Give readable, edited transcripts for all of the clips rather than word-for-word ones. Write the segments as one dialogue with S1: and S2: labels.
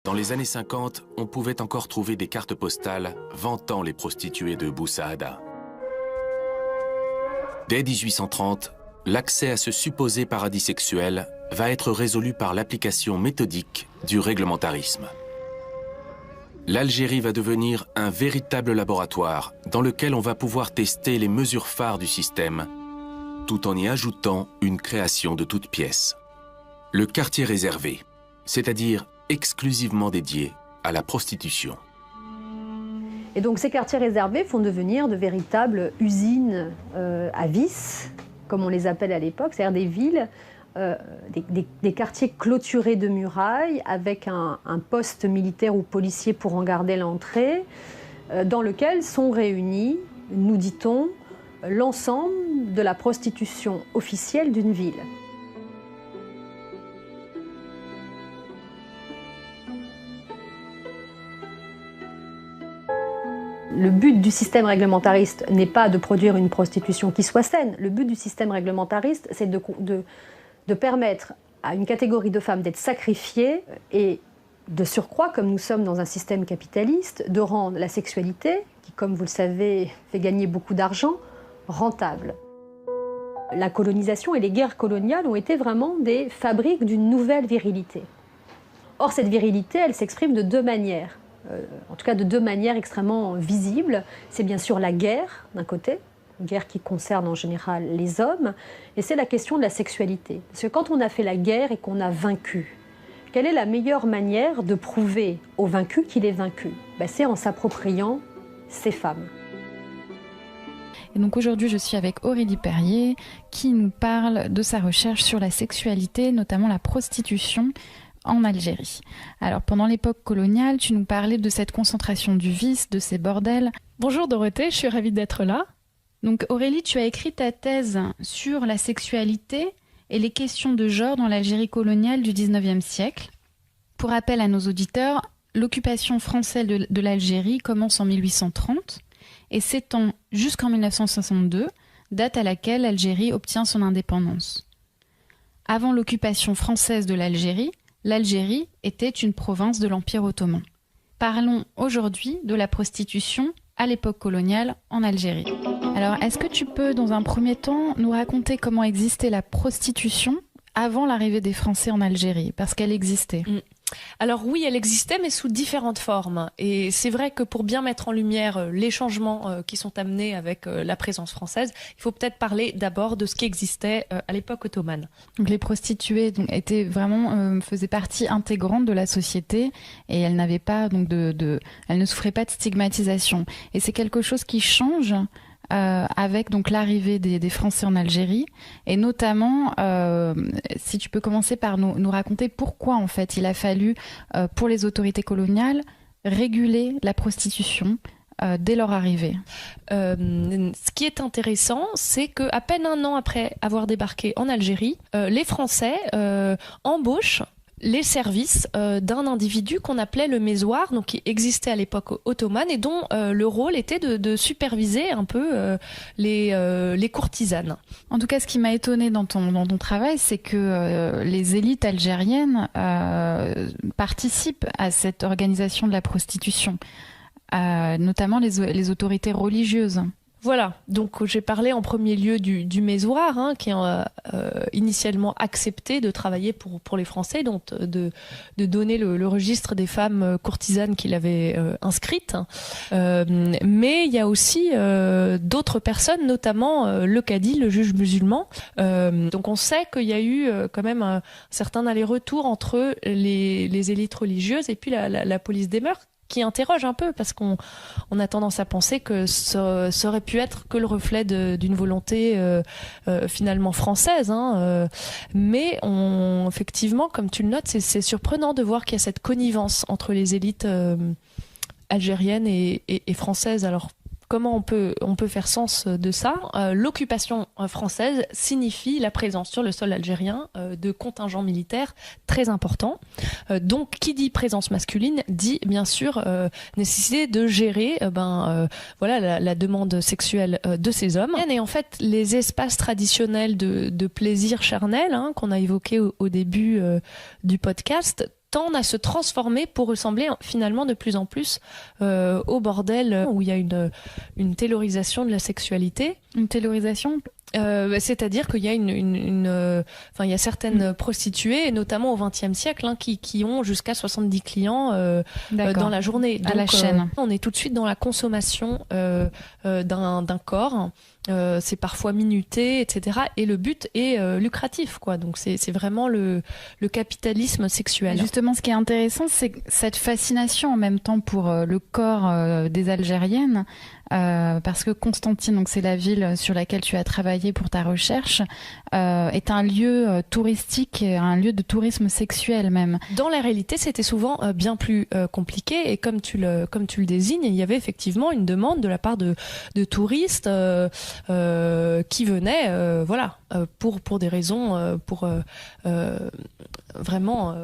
S1: Dans les années 50, on pouvait encore trouver des cartes postales vantant les prostituées de Bou Saada. Dès 1830, l'accès à ce supposé paradis sexuel va être résolu par l'application méthodique du réglementarisme. L'Algérie va devenir un véritable laboratoire dans lequel on va pouvoir tester les mesures phares du système, tout en y ajoutant une création de toutes pièces. Le quartier réservé, c'est-à-dire exclusivement dédié à la prostitution.
S2: Et donc ces quartiers réservés vont devenir de véritables usines à vices, comme on les appelle à l'époque, c'est-à-dire des villes, des quartiers clôturés de murailles avec un poste militaire ou policier pour en garder l'entrée, dans lequel sont réunis, nous dit-on, l'ensemble de la prostitution officielle d'une ville. Le but du système réglementariste n'est pas de produire une prostitution qui soit saine. Le but du système réglementariste, c'est de permettre à une catégorie de femmes d'être sacrifiées et de surcroît, comme nous sommes dans un système capitaliste, de rendre la sexualité, qui, comme vous le savez, fait gagner beaucoup d'argent, rentable. La colonisation et les guerres coloniales ont été vraiment des fabriques d'une nouvelle virilité. Or, cette virilité, elle s'exprime de deux manières. En tout cas de deux manières extrêmement visibles. C'est bien sûr la guerre, d'un côté, une guerre qui concerne en général les hommes, et c'est la question de la sexualité. Parce que quand on a fait la guerre et qu'on a vaincu, quelle est la meilleure manière de prouver au vaincu qu'il est vaincu ? C'est en s'appropriant ces femmes.
S3: Et donc aujourd'hui, je suis avec Aurélie Perrier qui nous parle de sa recherche sur la sexualité, notamment la prostitution en Algérie. Alors, pendant l'époque coloniale, tu nous parlais de cette concentration du vice, de ces bordels.
S4: Bonjour Dorothée, je suis ravie d'être là.
S3: Donc Aurélie, tu as écrit ta thèse sur la sexualité et les questions de genre dans l'Algérie coloniale du 19e siècle. Pour rappel à nos auditeurs, l'occupation française de l'Algérie commence en 1830 et s'étend jusqu'en 1962, date à laquelle l'Algérie obtient son indépendance. Avant l'occupation française de l'Algérie était une province de l'Empire ottoman. Parlons aujourd'hui de la prostitution à l'époque coloniale en Algérie. Alors, est-ce que tu peux, dans un premier temps, nous raconter comment existait la prostitution avant l'arrivée des Français en Algérie ? Parce qu'elle existait.
S4: Alors oui, elle existait, mais sous différentes formes. Et c'est vrai que pour bien mettre en lumière les changements qui sont amenés avec la présence française, il faut peut-être parler d'abord de ce qui existait à l'époque ottomane.
S3: Donc les prostituées étaient vraiment faisaient partie intégrante de la société et elles n'avaient pas elles ne souffraient pas de stigmatisation. Et c'est quelque chose qui change. Avec donc l'arrivée des Français en Algérie et notamment si tu peux commencer par nous raconter pourquoi en fait il a fallu pour les autorités coloniales réguler la prostitution dès leur arrivée.
S4: Ce qui est intéressant, c'est qu'à peine un an après avoir débarqué en Algérie, les Français embauchent les services d'un individu qu'on appelait le mésoir, donc qui existait à l'époque ottomane et dont le rôle était de superviser un peu les courtisanes.
S3: En tout cas, ce qui m'a étonnée dans ton travail, c'est que les élites algériennes participent à cette organisation de la prostitution, notamment les autorités religieuses.
S4: Voilà, donc j'ai parlé en premier lieu du mésoir, qui a initialement accepté de travailler pour les Français, donc de donner le registre des femmes courtisanes qu'il avait inscrites. Mais il y a aussi d'autres personnes, notamment le cadi, le juge musulman. Donc on sait qu'il y a eu quand même un certain aller-retour entre les élites religieuses et puis la police des mœurs, qui interroge un peu, parce qu'on a tendance à penser que ça aurait pu être que le reflet d'une volonté finalement française. Mais effectivement, comme tu le notes, c'est surprenant de voir qu'il y a cette connivence entre les élites algériennes et françaises. Alors, comment on peut faire sens de ça ? L'occupation française signifie la présence sur le sol algérien de contingents militaires très importants. Donc, qui dit présence masculine dit bien sûr nécessité de gérer la demande sexuelle de ces hommes. Et en fait, les espaces traditionnels de plaisir charnel qu'on a évoqués au début du podcast tendent à se transformer pour ressembler finalement de plus en plus au bordel où il y a une taylorisation de la sexualité.
S3: Une taylorisation ?
S4: C'est-à-dire qu'il y a il y a certaines prostituées, et notamment au XXe siècle, qui ont jusqu'à 70 clients dans la journée. Donc,
S3: à la chaîne.
S4: On est tout de suite dans la consommation d'un corps. C'est parfois minuté, etc. Et le but est lucratif, quoi. Donc c'est vraiment le capitalisme sexuel.
S3: Et justement, ce qui est intéressant, c'est cette fascination en même temps pour le corps des Algériennes. Parce que Constantine, donc c'est la ville sur laquelle tu as travaillé pour ta recherche, est un lieu touristique, un lieu de tourisme sexuel même.
S4: Dans la réalité, c'était souvent bien plus compliqué, et comme tu le désignes, il y avait effectivement une demande de la part de touristes qui venaient, pour des raisons, vraiment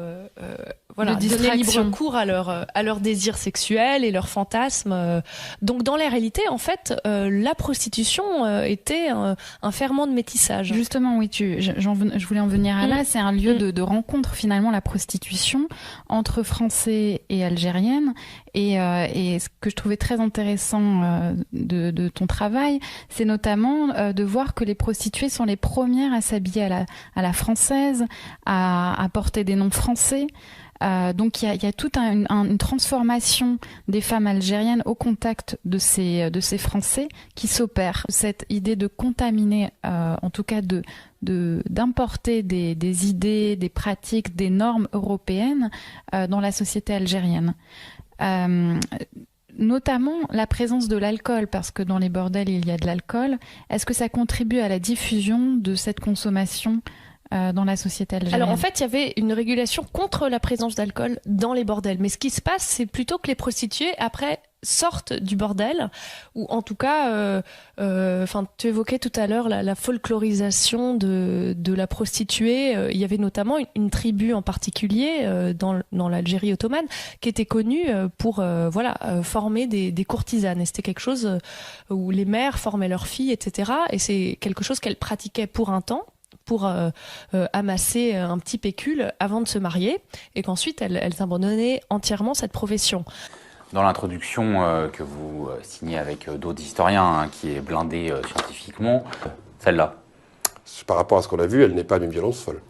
S4: donner libre cours à leur désir sexuel et leurs fantasmes. Donc dans la réalité, en fait, la prostitution était un ferment de métissage.
S3: Justement, oui, je voulais en venir à là. C'est un lieu de rencontre, finalement, la prostitution, entre Français et Algériennes. Et ce que je trouvais très intéressant de ton travail, c'est notamment de voir que les prostituées sont les premières à s'habiller à la française, à porter des noms français. Donc il y a toute une transformation des femmes algériennes au contact de ces Français qui s'opère. Cette idée de contaminer, en tout cas d'importer des idées, des pratiques, des normes européennes dans la société algérienne. Notamment la présence de l'alcool, parce que dans les bordels il y a de l'alcool. Est-ce que ça contribue à la diffusion de cette consommation dans la société algérienne?
S4: Alors en fait, il y avait une régulation contre la présence d'alcool dans les bordels. Mais ce qui se passe, c'est plutôt que les prostituées, après, sortent du bordel, ou en tout cas, tu évoquais tout à l'heure la folklorisation de la prostituée. Il y avait notamment une tribu en particulier dans l'Algérie ottomane qui était connue pour former des courtisanes. Et c'était quelque chose où les mères formaient leurs filles, etc. Et c'est quelque chose qu'elles pratiquaient pour un temps, pour amasser un petit pécule avant de se marier, et qu'ensuite elles abandonnaient entièrement cette profession.
S5: Dans l'introduction que vous signez avec d'autres historiens, qui est blindée scientifiquement, celle-là.
S6: Par rapport à ce qu'on a vu, elle n'est pas d'une violence folle.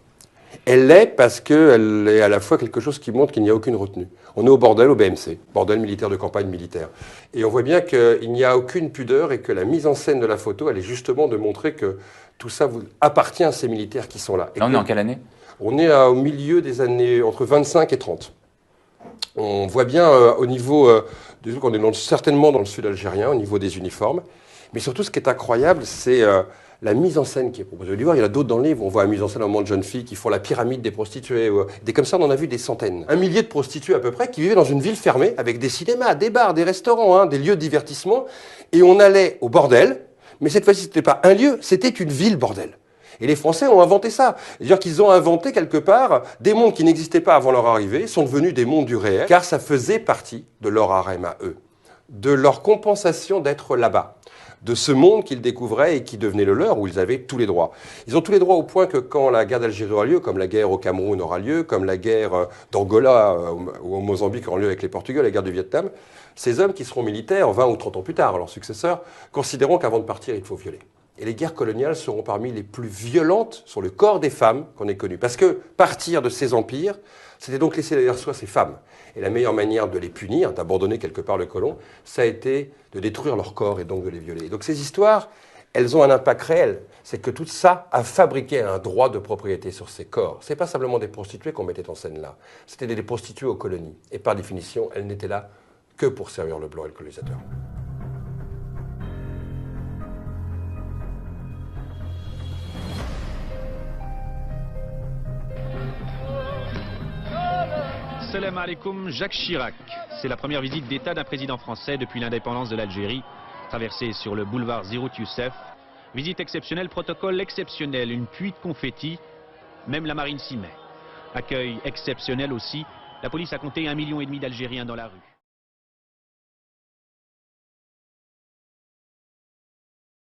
S6: Elle l'est parce qu'elle est à la fois quelque chose qui montre qu'il n'y a aucune retenue. On est au bordel, au BMC, bordel militaire de campagne militaire. Et on voit bien qu'il n'y a aucune pudeur et que la mise en scène de la photo, elle est justement de montrer que tout ça appartient à ces militaires qui sont là.
S5: Là, on est en quelle année?
S6: On est au milieu des années entre 25 et 30. On voit bien au niveau, on est certainement dans le sud algérien, au niveau des uniformes. Mais surtout, ce qui est incroyable, c'est la mise en scène qui est proposée. Il y en a d'autres dans le livre, on voit la mise en scène au moment de jeunes filles qui font la pyramide des prostituées. Des comme ça, on en a vu des centaines. 1 millier de prostituées à peu près qui vivaient dans une ville fermée avec des cinémas, des bars, des restaurants, des lieux de divertissement. Et on allait au bordel, mais cette fois-ci, ce n'était pas un lieu, c'était une ville bordel. Et les Français ont inventé ça. C'est-à-dire qu'ils ont inventé quelque part des mondes qui n'existaient pas avant leur arrivée, sont devenus des mondes du réel, car ça faisait partie de leur harem à eux, de leur compensation d'être là-bas, de ce monde qu'ils découvraient et qui devenait le leur, où ils avaient tous les droits. Ils ont tous les droits au point que quand la guerre d'Algérie aura lieu, comme la guerre au Cameroun aura lieu, comme la guerre d'Angola ou au Mozambique aura lieu avec les Portugais, la guerre du Vietnam, ces hommes qui seront militaires 20 ou 30 ans plus tard, leurs successeurs, considéreront qu'avant de partir, il faut violer. Et les guerres coloniales seront parmi les plus violentes sur le corps des femmes qu'on ait connues. Parce que partir de ces empires, c'était donc laisser derrière soi ces femmes. Et la meilleure manière de les punir, d'abandonner quelque part le colon, ça a été de détruire leur corps et donc de les violer. Et donc ces histoires, elles ont un impact réel. C'est que tout ça a fabriqué un droit de propriété sur ces corps. Ce n'est pas simplement des prostituées qu'on mettait en scène là. C'était des prostituées aux colonies. Et par définition, elles n'étaient là que pour servir le blanc et le colonisateur.
S7: Salam alaikum, Jacques Chirac. C'est la première visite d'État d'un président français depuis l'indépendance de l'Algérie. Traversée sur le boulevard Zirout Youssef. Visite exceptionnelle, protocole exceptionnel, une pluie de confettis. Même la marine s'y met. Accueil exceptionnel aussi. La police a compté 1,5 million d'Algériens dans la rue.